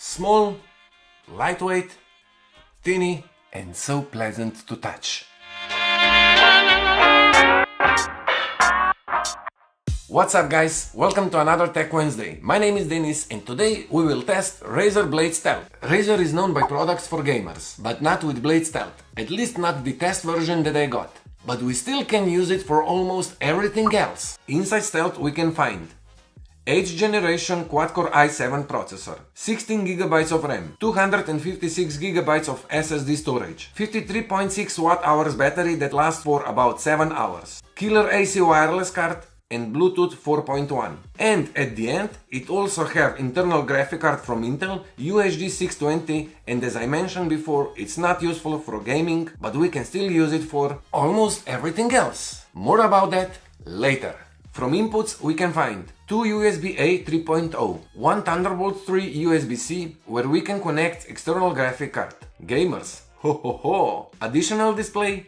Small, lightweight, tiny, and so pleasant to touch. What's up guys, welcome to another Tech Wednesday. My name is Denis and today we will test Razer Blade Stealth. Razer is known by products for gamers, but not with Blade Stealth, at least not the test version that I got. But we still can use it for almost everything else. Inside Stealth we can find 8th generation quad-core i7 processor, 16GB of RAM, 256GB of SSD storage, 53.6 Wh battery that lasts for about 7 hours, killer AC wireless card, and Bluetooth 4.1. And at the end, it also have internal graphic card from Intel, UHD 620, and as I mentioned before, it's not useful for gaming, but we can still use it for almost everything else. More about that later. From inputs we can find 2 USB-A 3.0, 1 Thunderbolt 3 USB-C where we can connect external graphic card. Gamers, ho ho ho! Additional display,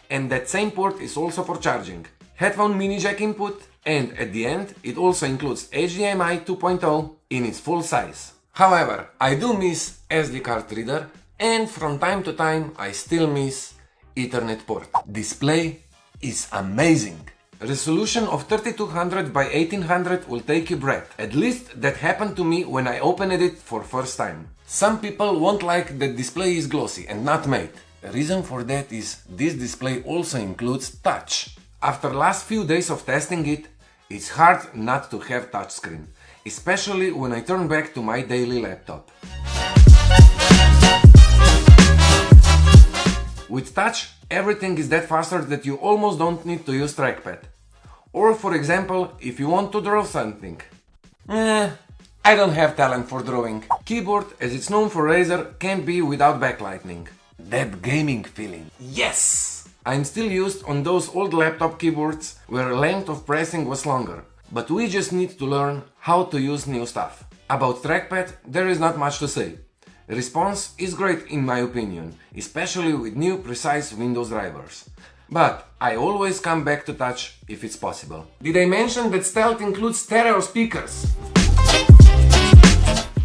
and that same port is also for charging. Headphone mini jack input, and at the end it also includes HDMI 2.0 in its full size. However, I do miss SD card reader and from time to time I still miss Ethernet port. Display is amazing. Resolution of 3200 by 1800 will take your breath. At least that happened to me when I opened it for first time. Some people won't like that display is glossy and not matte. The reason for that is this display also includes touch. After last few days of testing it, it's hard not to have touchscreen, especially when I turn back to my daily laptop. With touch, everything is that faster that you almost don't need to use trackpad. Or for example, if you want to draw something. I don't have talent for drawing. Keyboard, as it's known for Razer, can't be without backlighting. That gaming feeling. Yes! I'm still used on those old laptop keyboards where length of pressing was longer. But we just need to learn how to use new stuff. About trackpad, there is not much to say. Response is great in my opinion, especially with new precise Windows drivers. But I always come back to touch if it's possible. Did I mention that Stealth includes stereo speakers?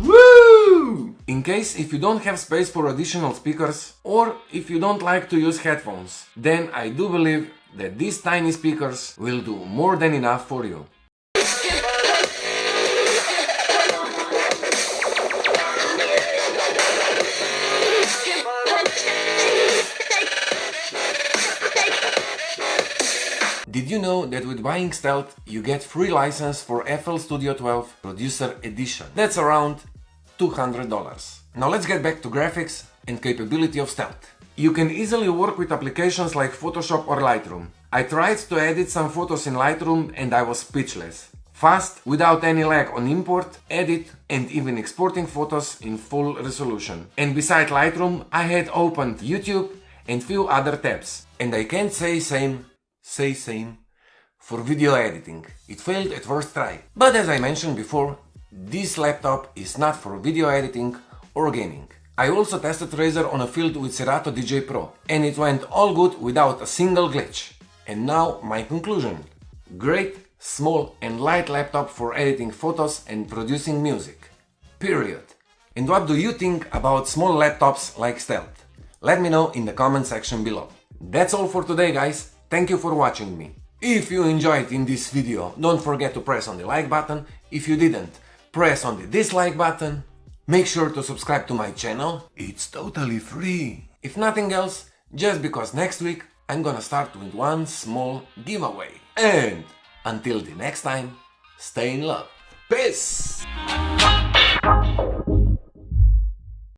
Woo! In case if you don't have space for additional speakers, or if you don't like to use headphones, then I do believe that these tiny speakers will do more than enough for you. Did you know that with buying Stealth you get free license for FL Studio 12 Producer Edition? That's around $200. Now let's get back to graphics and capability of Stealth. You can easily work with applications like Photoshop or Lightroom. I tried to edit some photos in Lightroom and I was speechless. Fast, without any lag on import, edit and even exporting photos in full resolution. And beside Lightroom I had opened YouTube and few other tabs. And I can't say same for video editing. It failed at first try. But as I mentioned before, this laptop is not for video editing or gaming. I also tested Razer on a field with Serato DJ Pro and it went all good without a single glitch. And now my conclusion. Great, small and light laptop for editing photos and producing music. Period. And what do you think about small laptops like Stealth? Let me know in the comment section below. That's all for today guys. Thank you for watching me. If you enjoyed in this video, don't forget to press on the like button. If you didn't, press on the dislike button. Make sure to subscribe to my channel. It's totally free. If nothing else, just because next week I'm gonna start with one small giveaway. And until the next time, stay in love. Peace!